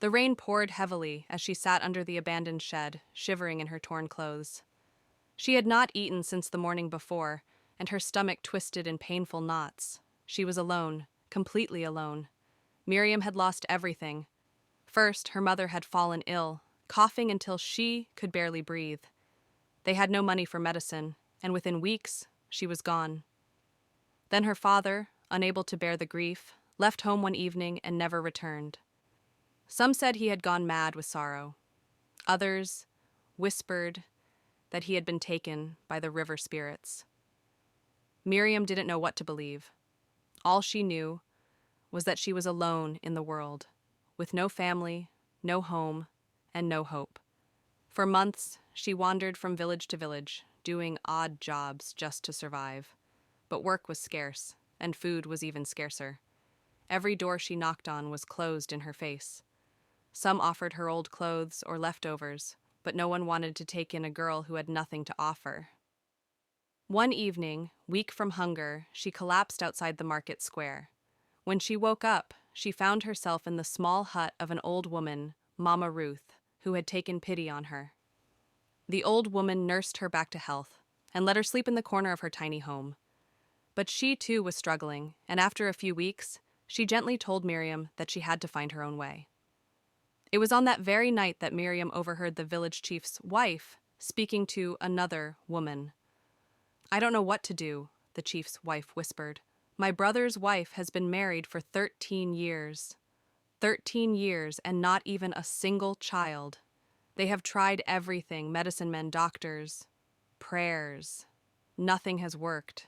The rain poured heavily as she sat under the abandoned shed, shivering in her torn clothes. She had not eaten since the morning before, and her stomach twisted in painful knots. She was alone, completely alone. Miriam had lost everything. First, her mother had fallen ill, coughing until she could barely breathe. They had no money for medicine, and within weeks, she was gone. Then her father, unable to bear the grief, left home one evening and never returned. Some said he had gone mad with sorrow. Others whispered that he had been taken by the river spirits. Miriam didn't know what to believe. All she knew was that she was alone in the world, with no family, no home, and no hope. For months, she wandered from village to village, doing odd jobs just to survive. But work was scarce, and food was even scarcer. Every door she knocked on was closed in her face. Some offered her old clothes or leftovers, but no one wanted to take in a girl who had nothing to offer. One evening, weak from hunger, she collapsed outside the market square. When she woke up, she found herself in the small hut of an old woman, Mama Ruth, who had taken pity on her. The old woman nursed her back to health and let her sleep in the corner of her tiny home. But she too was struggling, and after a few weeks, she gently told Miriam that she had to find her own way. It was on that very night that Miriam overheard the village chief's wife speaking to another woman. "I don't know what to do," the chief's wife whispered. "My brother's wife has been married for 13 years. 13 years and not even a single child. They have tried everything, medicine men, doctors, prayers. Nothing has worked.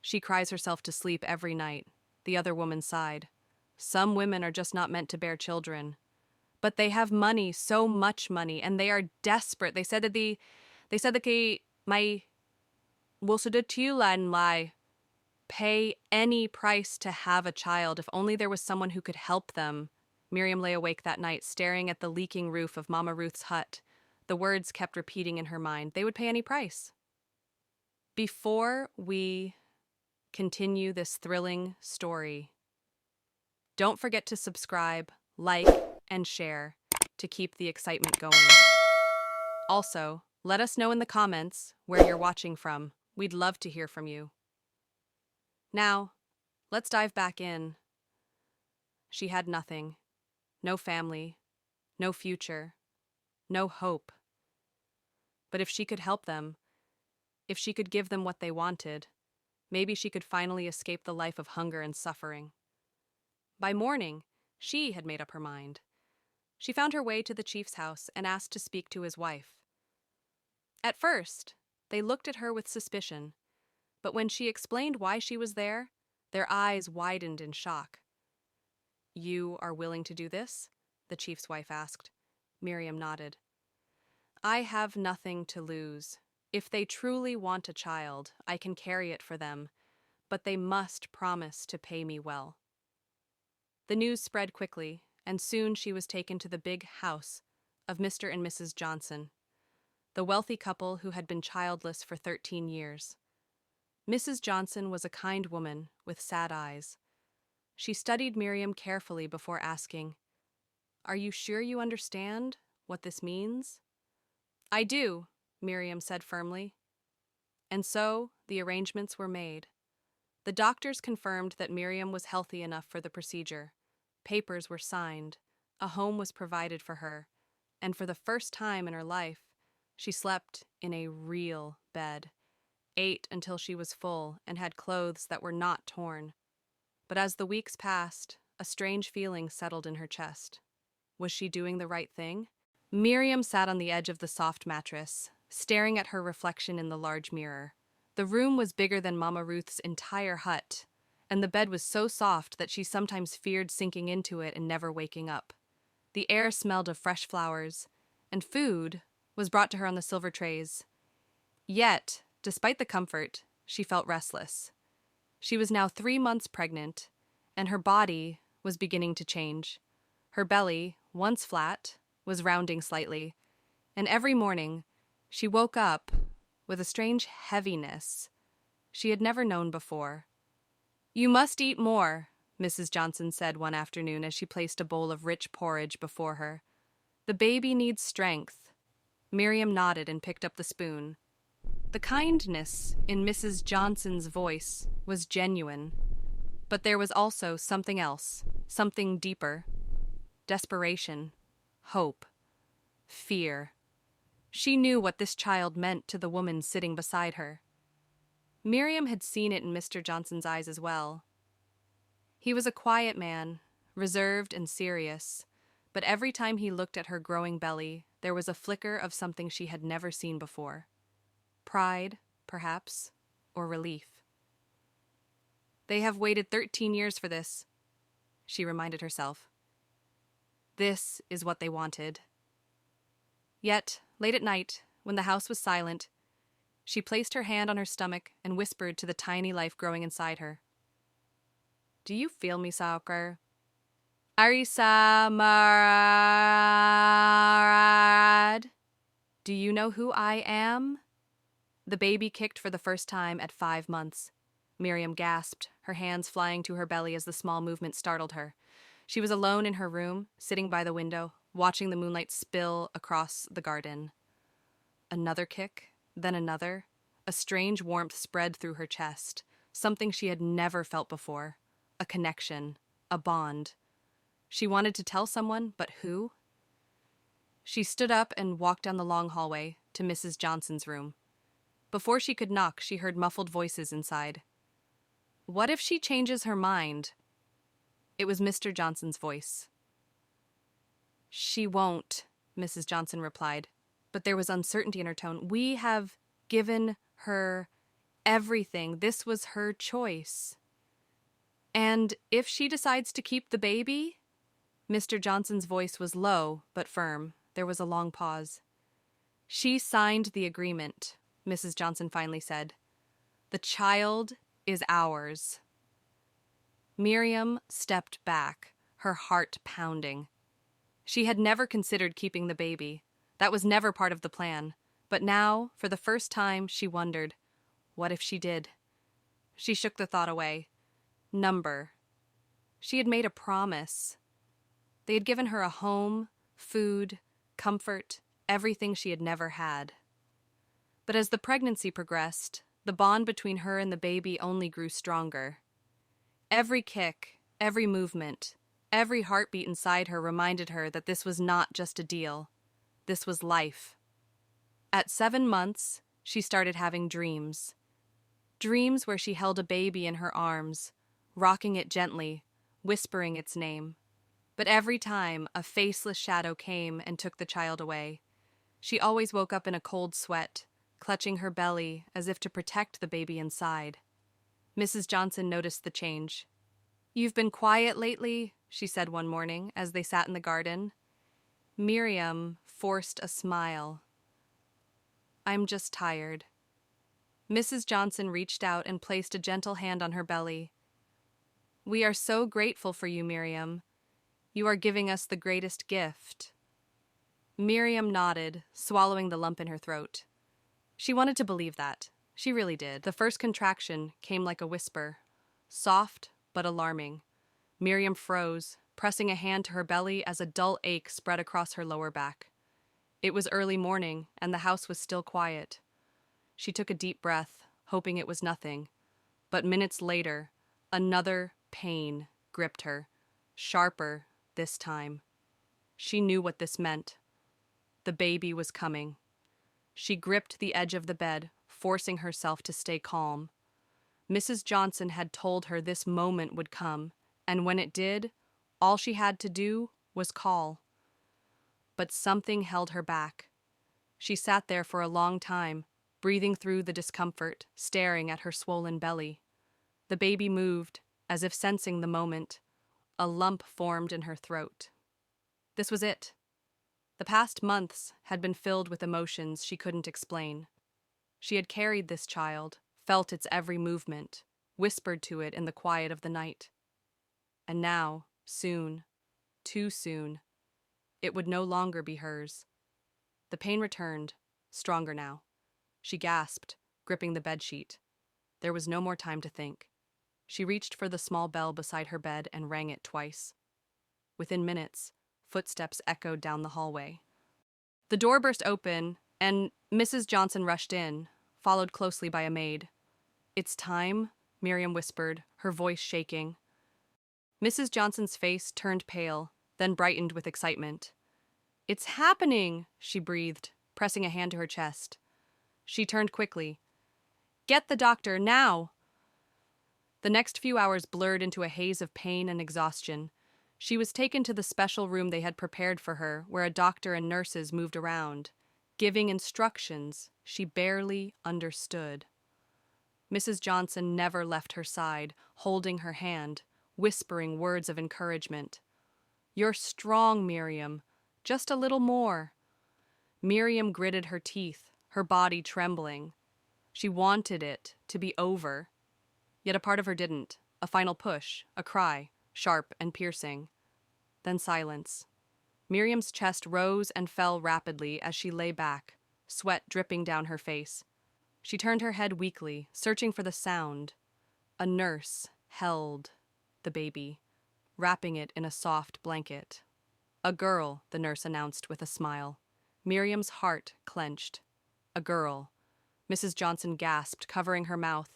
She cries herself to sleep every night." The other woman sighed. "Some women are just not meant to bear children. But they have money, so much money, and they are desperate. They said that my lie pay any price to have a child, if only there was someone who could help them." Miriam lay awake that night, staring at the leaking roof of Mama Ruth's hut. The words kept repeating in her mind. They would pay any price. Before we continue this thrilling story, don't forget to subscribe, like, and share to keep the excitement going. Also, let us know in the comments where you're watching from. We'd love to hear from you. Now, let's dive back in. She had nothing. No family. No future. No hope. But if she could help them, if she could give them what they wanted, maybe she could finally escape the life of hunger and suffering. By morning, she had made up her mind. She found her way to the chief's house and asked to speak to his wife. At first, they looked at her with suspicion, but when she explained why she was there, their eyes widened in shock. "You are willing to do this?" the chief's wife asked. Miriam nodded. "I have nothing to lose. If they truly want a child, I can carry it for them, but they must promise to pay me well." The news spread quickly, and soon she was taken to the big house of Mr. and Mrs. Johnson, the wealthy couple who had been childless for 13 years. Mrs. Johnson was a kind woman with sad eyes. She studied Miriam carefully before asking, "Are you sure you understand what this means?" "I do," Miriam said firmly. And so the arrangements were made. The doctors confirmed that Miriam was healthy enough for the procedure. Papers were signed, a home was provided for her, and for the first time in her life, she slept in a real bed, ate until she was full, and had clothes that were not torn. But as the weeks passed, a strange feeling settled in her chest. Was she doing the right thing? Miriam sat on the edge of the soft mattress, staring at her reflection in the large mirror. The room was bigger than Mama Ruth's entire hut, and the bed was so soft that she sometimes feared sinking into it and never waking up. The air smelled of fresh flowers, and food was brought to her on the silver trays. Yet, despite the comfort, she felt restless. She was now 3 months pregnant, and her body was beginning to change. Her belly, once flat, was rounding slightly, and every morning she woke up with a strange heaviness she had never known before. "You must eat more," Mrs. Johnson said one afternoon as she placed a bowl of rich porridge before her. "The baby needs strength." Miriam nodded and picked up the spoon. The kindness in Mrs. Johnson's voice was genuine, but there was also something else, something deeper. Desperation, hope, fear. She knew what this child meant to the woman sitting beside her. Miriam had seen it in Mr. Johnson's eyes as well. He was a quiet man, reserved and serious, but every time he looked at her growing belly, there was a flicker of something she had never seen before. Pride, perhaps, or relief. "They have waited 13 years for this," she reminded herself. This is what they wanted. Yet, late at night, when the house was silent, she placed her hand on her stomach and whispered to the tiny life growing inside her. "Do you feel me, Sauker? Arisa Marad? Do you know who I am?" The baby kicked for the first time at 5 months. Miriam gasped, her hands flying to her belly as the small movement startled her. She was alone in her room, sitting by the window, watching the moonlight spill across the garden. Another kick, then another. A strange warmth spread through her chest, something she had never felt before. A connection, a bond. She wanted to tell someone, but who? She stood up and walked down the long hallway to Mrs. Johnson's room. Before she could knock, she heard muffled voices inside. "What if she changes her mind?" It was Mr. Johnson's voice. "She won't," Mrs. Johnson replied, but there was uncertainty in her tone. "We have given her everything. This was her choice. And if she decides to keep the baby?" Mr. Johnson's voice was low but firm. There was a long pause. "She signed the agreement," Mrs. Johnson finally said. "The child is ours." Miriam stepped back, her heart pounding. She had never considered keeping the baby. That was never part of the plan. But now, for the first time, she wondered, what if she did? She shook the thought away. Number. She had made a promise. They had given her a home, food, comfort, everything she had never had. But as the pregnancy progressed, the bond between her and the baby only grew stronger. Every kick, every movement, every heartbeat inside her reminded her that this was not just a deal. This was life. At 7 months, she started having dreams. Dreams where she held a baby in her arms, rocking it gently, whispering its name. But every time, a faceless shadow came and took the child away. She always woke up in a cold sweat, clutching her belly as if to protect the baby inside. Mrs. Johnson noticed the change. "You've been quiet lately," she said one morning as they sat in the garden. Miriam forced a smile. "I'm just tired." Mrs. Johnson reached out and placed a gentle hand on her belly. "We are so grateful for you, Miriam. You are giving us the greatest gift." Miriam nodded, swallowing the lump in her throat. She wanted to believe that. She really did. The first contraction came like a whisper, soft but alarming. Miriam froze, pressing a hand to her belly as a dull ache spread across her lower back. It was early morning, and the house was still quiet. She took a deep breath, hoping it was nothing. But minutes later, another pain gripped her, sharper this time. She knew what this meant. The baby was coming. She gripped the edge of the bed, forcing herself to stay calm. Mrs. Johnson had told her this moment would come, and when it did, all she had to do was call. But something held her back. She sat there for a long time, breathing through the discomfort, staring at her swollen belly. The baby moved, as if sensing the moment. A lump formed in her throat. This was it. The past months had been filled with emotions she couldn't explain. She had carried this child, felt its every movement, whispered to it in the quiet of the night. And now, soon, too soon, it would no longer be hers. The pain returned, stronger now. She gasped, gripping the bedsheet. There was no more time to think. She reached for the small bell beside her bed and rang it twice. Within minutes, footsteps echoed down the hallway. The door burst open, and Mrs. Johnson rushed in, followed closely by a maid. "It's time," Miriam whispered, her voice shaking. Mrs. Johnson's face turned pale, then brightened with excitement. "It's happening," she breathed, pressing a hand to her chest. She turned quickly. "Get the doctor, now!" The next few hours blurred into a haze of pain and exhaustion. She was taken to the special room they had prepared for her, where a doctor and nurses moved around, giving instructions she barely understood. Mrs. Johnson never left her side, holding her hand, whispering words of encouragement. "You're strong, Miriam. Just a little more." Miriam gritted her teeth, her body trembling. She wanted it to be over. Yet a part of her didn't. A final push, a cry, sharp and piercing. Then silence. Miriam's chest rose and fell rapidly as she lay back, sweat dripping down her face. She turned her head weakly, searching for the sound. A nurse held the baby, wrapping it in a soft blanket. "A girl," the nurse announced with a smile. Miriam's heart clenched. "A girl." Mrs. Johnson gasped, covering her mouth.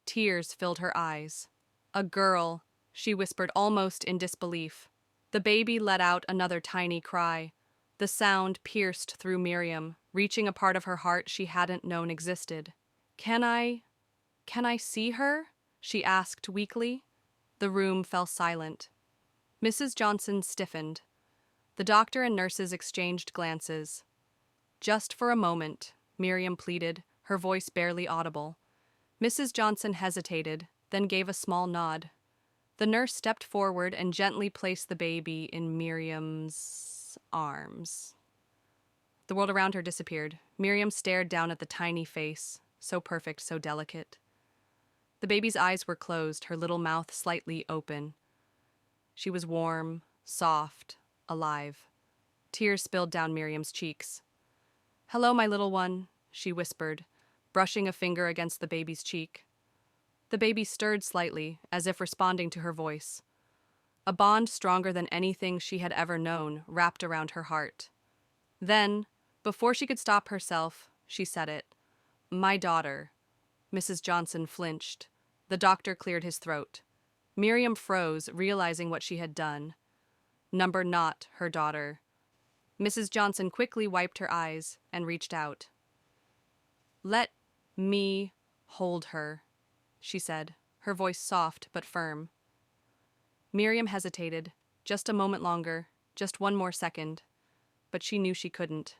Tears filled her eyes. "A girl," she whispered almost in disbelief. The baby let out another tiny cry. The sound pierced through Miriam, reaching a part of her heart she hadn't known existed. Can I see her?" she asked weakly. The room fell silent. Mrs. Johnson stiffened. The doctor and nurses exchanged glances. "Just for a moment," Miriam pleaded, her voice barely audible. Mrs. Johnson hesitated, then gave a small nod. The nurse stepped forward and gently placed the baby in Miriam's arms. The world around her disappeared. Miriam stared down at the tiny face, so perfect, so delicate. The baby's eyes were closed, her little mouth slightly open. She was warm, soft, alive. Tears spilled down Miriam's cheeks. "Hello, my little one," she whispered, brushing a finger against the baby's cheek. The baby stirred slightly, as if responding to her voice. A bond stronger than anything she had ever known wrapped around her heart. Then, before she could stop herself, she said it. "My daughter." Mrs. Johnson flinched. The doctor cleared his throat. Miriam froze, realizing what she had done. Number not her daughter. Mrs. Johnson quickly wiped her eyes and reached out. "Let me hold her," she said, her voice soft but firm. Miriam hesitated, just a moment longer, just one more second, but she knew she couldn't.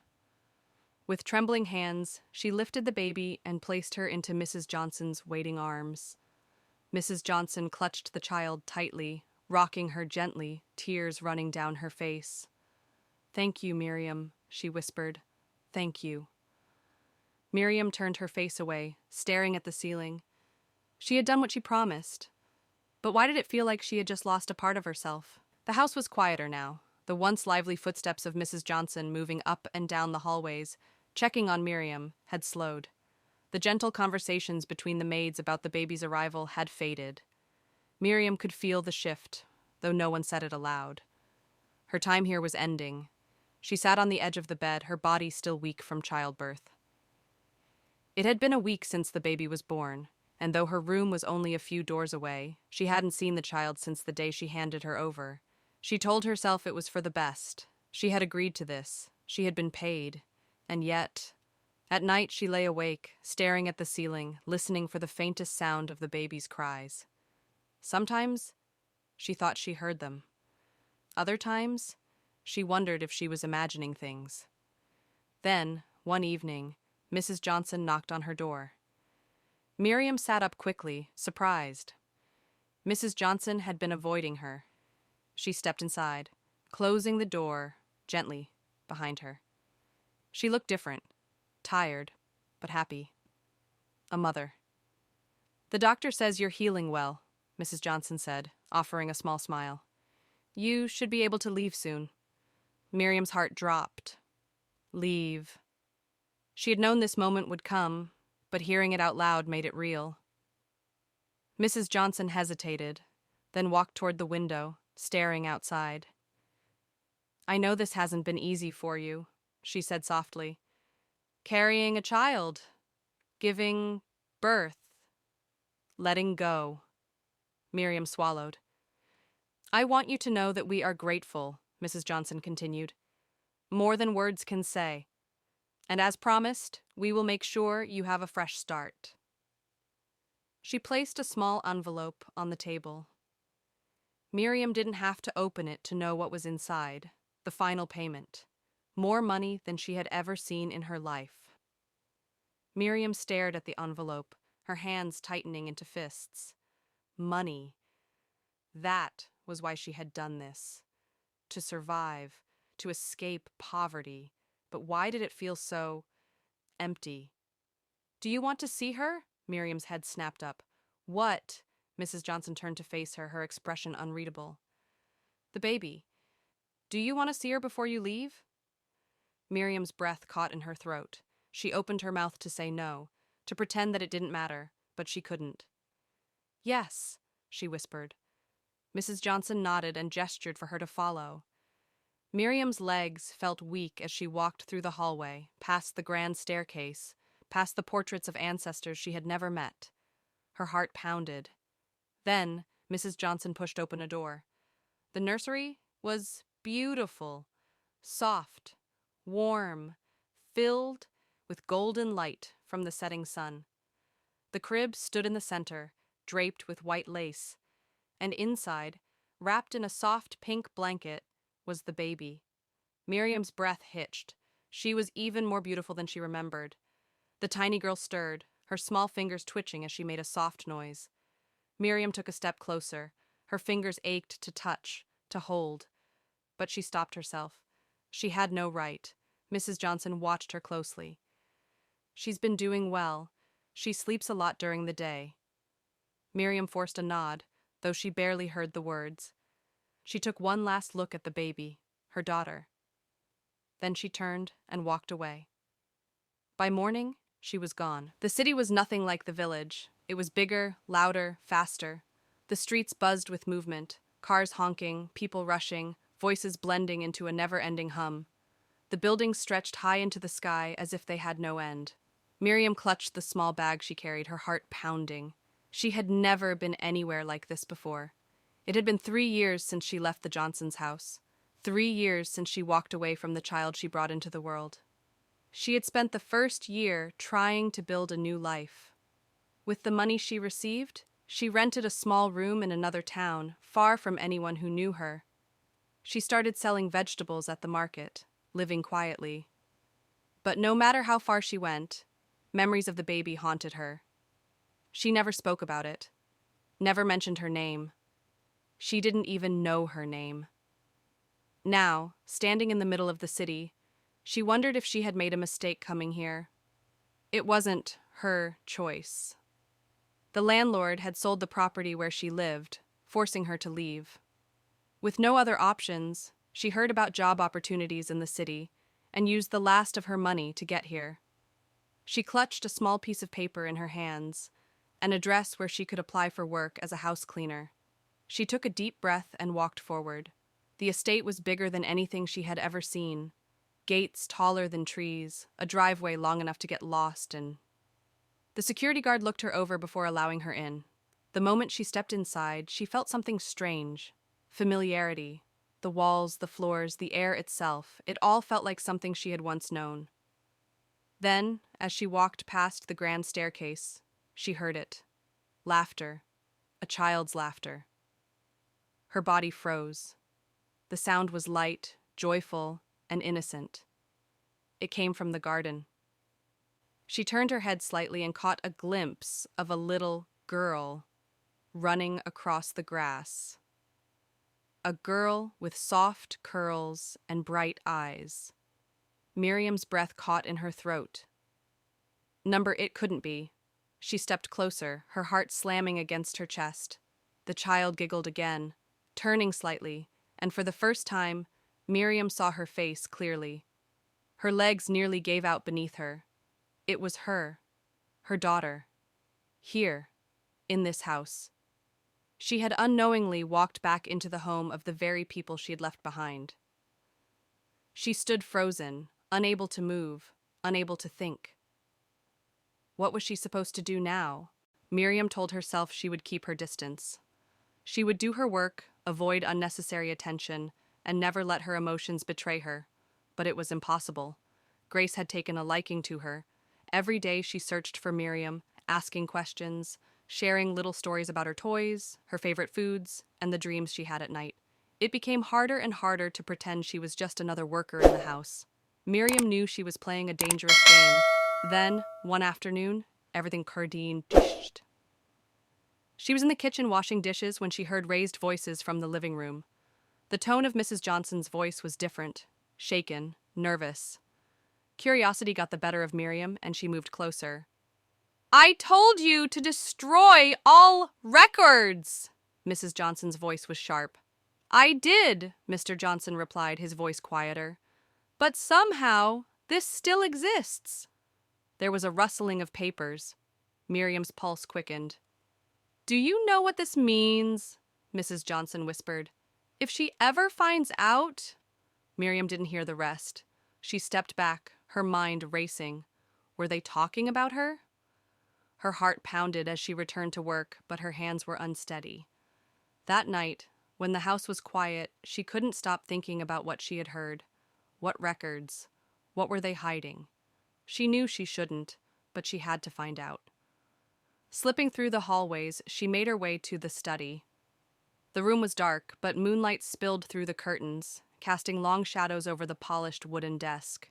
With trembling hands, she lifted the baby and placed her into Mrs. Johnson's waiting arms. Mrs. Johnson clutched the child tightly, rocking her gently, tears running down her face. "Thank you, Miriam," she whispered. "Thank you." Miriam turned her face away, staring at the ceiling. She had done what she promised. But why did it feel like she had just lost a part of herself? The house was quieter now, the once lively footsteps of Mrs. Johnson moving up and down the hallways, checking on Miriam, had slowed. The gentle conversations between the maids about the baby's arrival had faded. Miriam could feel the shift, though no one said it aloud. Her time here was ending. She sat on the edge of the bed, her body still weak from childbirth. It had been a week since the baby was born, and though her room was only a few doors away, she hadn't seen the child since the day she handed her over. She told herself it was for the best. She had agreed to this. She had been paid. And yet, at night she lay awake, staring at the ceiling, listening for the faintest sound of the baby's cries. Sometimes, she thought she heard them. Other times, she wondered if she was imagining things. Then, one evening, Mrs. Johnson knocked on her door. Miriam sat up quickly, surprised. Mrs. Johnson had been avoiding her. She stepped inside, closing the door gently behind her. She looked different, tired, but happy. A mother. "The doctor says you're healing well," Mrs. Johnson said, offering a small smile. "You should be able to leave soon." Miriam's heart dropped. Leave. She had known this moment would come, but hearing it out loud made it real. Mrs. Johnson hesitated, then walked toward the window, staring outside. "I know this hasn't been easy for you," she said softly. "Carrying a child, giving birth, letting go." Miriam swallowed. "I want you to know that we are grateful," Mrs. Johnson continued. "More than words can say. And as promised, we will make sure you have a fresh start." She placed a small envelope on the table. Miriam didn't have to open it to know what was inside. The final payment. More money than she had ever seen in her life. Miriam stared at the envelope, her hands tightening into fists. Money. That was why she had done this. To survive, to escape poverty. But why did it feel so empty? "Do you want to see her?" Miriam's head snapped up. "What?" Mrs. Johnson turned to face her, her expression unreadable. "The baby. Do you want to see her before you leave?" Miriam's breath caught in her throat. She opened her mouth to say no, to pretend that it didn't matter, but she couldn't. "Yes," she whispered. Mrs. Johnson nodded and gestured for her to follow. Miriam's legs felt weak as she walked through the hallway, past the grand staircase, past the portraits of ancestors she had never met. Her heart pounded. Then Mrs. Johnson pushed open a door. The nursery was beautiful, soft, warm, filled with golden light from the setting sun. The crib stood in the center, draped with white lace, and inside, wrapped in a soft pink blanket, was the baby. Miriam's breath hitched. She was even more beautiful than she remembered. The tiny girl stirred, her small fingers twitching as she made a soft noise. Miriam took a step closer. Her fingers ached to touch, to hold. But she stopped herself. She had no right. Mrs. Johnson watched her closely. "She's been doing well. She sleeps a lot during the day." Miriam forced a nod, though she barely heard the words. She took one last look at the baby, her daughter. Then she turned and walked away. By morning, she was gone. The city was nothing like the village. It was bigger, louder, faster. The streets buzzed with movement, cars honking, people rushing, voices blending into a never-ending hum. The buildings stretched high into the sky as if they had no end. Miriam clutched the small bag she carried, her heart pounding. She had never been anywhere like this before. It had been 3 years since she left the Johnsons' house. 3 years since she walked away from the child she brought into the world. She had spent the first year trying to build a new life. With the money she received, she rented a small room in another town, far from anyone who knew her. She started selling vegetables at the market, living quietly. But no matter how far she went, memories of the baby haunted her. She never spoke about it, never mentioned her name. She didn't even know her name. Now, standing in the middle of the city, she wondered if she had made a mistake coming here. It wasn't her choice. The landlord had sold the property where she lived, forcing her to leave. With no other options, she heard about job opportunities in the city and used the last of her money to get here. She clutched a small piece of paper in her hands, an address where she could apply for work as a house cleaner. She took a deep breath and walked forward. The estate was bigger than anything she had ever seen. Gates taller than trees, a driveway long enough to get lost in. The security guard looked her over before allowing her in. The moment she stepped inside, she felt something strange. Familiarity. The walls, the floors, the air itself, it all felt like something she had once known. Then, as she walked past the grand staircase, she heard it. Laughter. A child's laughter. Her body froze. The sound was light, joyful, and innocent. It came from the garden. She turned her head slightly and caught a glimpse of a little girl running across the grass. A girl with soft curls and bright eyes. Miriam's breath caught in her throat. It couldn't be. She stepped closer, her heart slamming against her chest. The child giggled again, turning slightly, and for the first time, Miriam saw her face clearly. Her legs nearly gave out beneath her. It was her daughter. Here, in this house. She had unknowingly walked back into the home of the very people she had left behind. She stood frozen, unable to move, unable to think. What was she supposed to do now? Miriam told herself she would keep her distance. She would do her work, avoid unnecessary attention, and never let her emotions betray her. But it was impossible. Grace had taken a liking to her. Every day she searched for Miriam, asking questions, sharing little stories about her toys, her favorite foods, and the dreams she had at night. It became harder and harder to pretend she was just another worker in the house. Miriam knew she was playing a dangerous game. Then, one afternoon, everything dished. She was in the kitchen washing dishes when she heard raised voices from the living room. The tone of Mrs. Johnson's voice was different, shaken, nervous. Curiosity got the better of Miriam, and she moved closer. "I told you to destroy all records!" Mrs. Johnson's voice was sharp. "I did," Mr. Johnson replied, his voice quieter. "But somehow, this still exists." There was a rustling of papers. Miriam's pulse quickened. "Do you know what this means?" Mrs. Johnson whispered. "If she ever finds out—" Miriam didn't hear the rest. She stepped back, her mind racing. Were they talking about her? Her heart pounded as she returned to work, but her hands were unsteady. That night, when the house was quiet, she couldn't stop thinking about what she had heard. What records? What were they hiding? She knew she shouldn't, but she had to find out. Slipping through the hallways, she made her way to the study. The room was dark, but moonlight spilled through the curtains, casting long shadows over the polished wooden desk.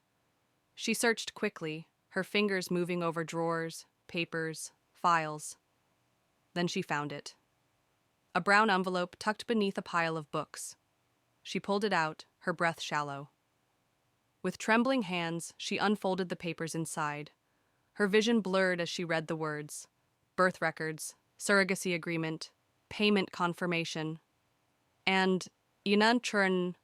She searched quickly, her fingers moving over drawers, papers, files. Then she found it. A brown envelope tucked beneath a pile of books. She pulled it out, her breath shallow. With trembling hands, she unfolded the papers inside. Her vision blurred as she read the words: birth records, surrogacy agreement, payment confirmation, and Inantran,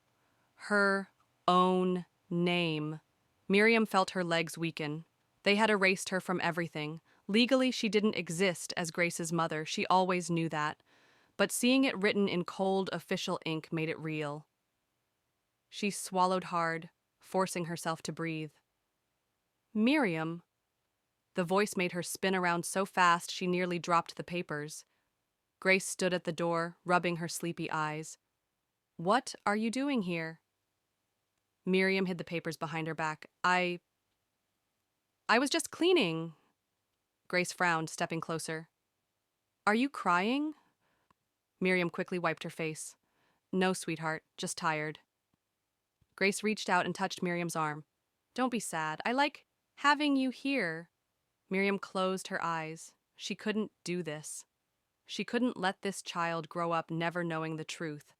her own name. Miriam felt her legs weaken. They had erased her from everything. Legally, she didn't exist as Grace's mother. She always knew that. But seeing it written in cold, official ink made it real. She swallowed hard, forcing herself to breathe. "Miriam." The voice made her spin around so fast she nearly dropped the papers. Grace stood at the door, rubbing her sleepy eyes. "What are you doing here?" Miriam hid the papers behind her back. I was just cleaning." Grace frowned, stepping closer. "Are you crying?" Miriam quickly wiped her face. "No, sweetheart, just tired." Grace reached out and touched Miriam's arm. "Don't be sad. I like having you here." Miriam closed her eyes. She couldn't do this. She couldn't let this child grow up never knowing the truth.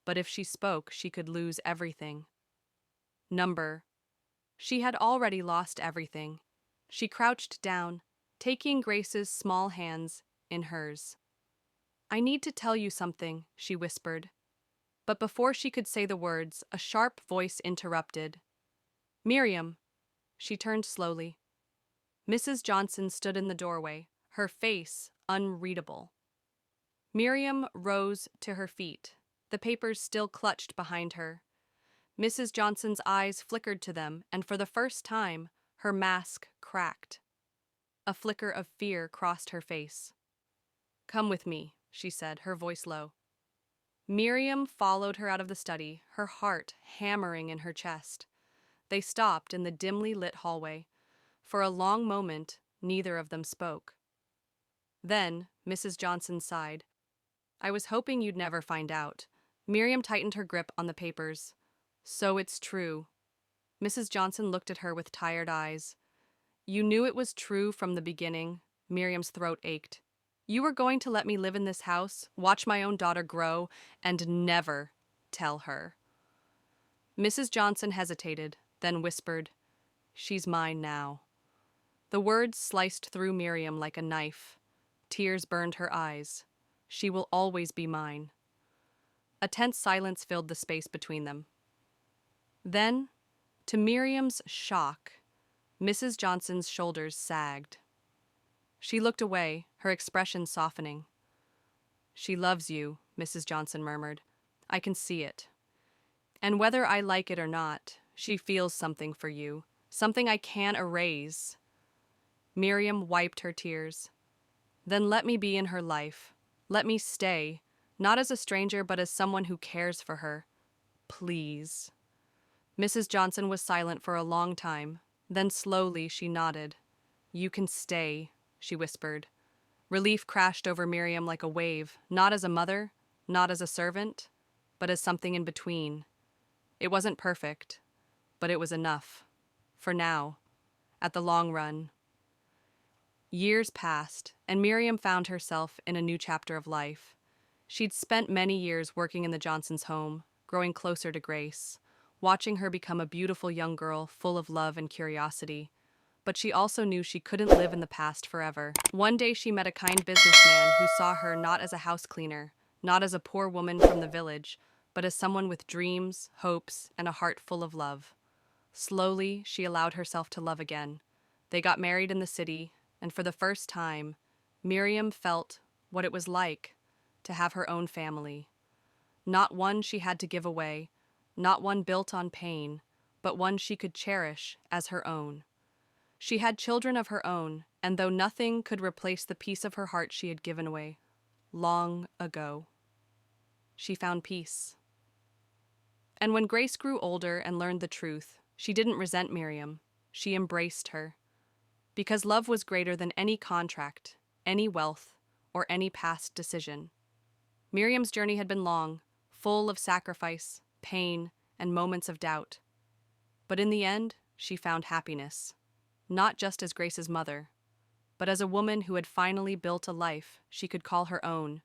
But if she spoke, she could lose everything. Number. She had already lost everything. She crouched down, taking Grace's small hands in hers. "I need to tell you something," she whispered. But before she could say the words, a sharp voice interrupted. "Miriam." She turned slowly. Mrs. Johnson stood in the doorway, her face unreadable. Miriam rose to her feet, the papers still clutched behind her. Mrs. Johnson's eyes flickered to them, and for the first time, her mask cracked. A flicker of fear crossed her face. "Come with me," she said, her voice low. Miriam followed her out of the study, her heart hammering in her chest. They stopped in the dimly lit hallway. For a long moment, neither of them spoke. Then, Mrs. Johnson sighed. "I was hoping you'd never find out." Miriam tightened her grip on the papers. "So it's true." Mrs. Johnson looked at her with tired eyes. "You knew it was true from the beginning." Miriam's throat ached. "You were going to let me live in this house, watch my own daughter grow, and never tell her." Mrs. Johnson hesitated, then whispered, "She's mine now." The words sliced through Miriam like a knife. Tears burned her eyes. "She will always be mine." A tense silence filled the space between them. Then, to Miriam's shock, Mrs. Johnson's shoulders sagged. She looked away, her expression softening. "She loves you," Mrs. Johnson murmured. "I can see it. And whether I like it or not, she feels something for you, something I can't erase." Miriam wiped her tears. "Then let me be in her life. Let me stay, not as a stranger but as someone who cares for her. Please." Mrs. Johnson was silent for a long time. Then slowly she nodded. "You can stay," she whispered. Relief crashed over Miriam like a wave, not as a mother, not as a servant, but as something in between. It wasn't perfect, but it was enough. For now, at the long run. Years passed, and Miriam found herself in a new chapter of life. She'd spent many years working in the Johnsons' home, growing closer to Grace, watching her become a beautiful young girl full of love and curiosity. But she also knew she couldn't live in the past forever. One day she met a kind businessman who saw her not as a house cleaner, not as a poor woman from the village, but as someone with dreams, hopes, and a heart full of love. Slowly, she allowed herself to love again. They got married in the city, and for the first time, Miriam felt what it was like to have her own family. Not one she had to give away, not one built on pain, but one she could cherish as her own. She had children of her own, and though nothing could replace the piece of her heart she had given away long ago, she found peace. And when Grace grew older and learned the truth, she didn't resent Miriam. She embraced her. Because love was greater than any contract, any wealth, or any past decision. Miriam's journey had been long, full of sacrifice, pain, and moments of doubt. But in the end, she found happiness. Not just as Grace's mother, but as a woman who had finally built a life she could call her own,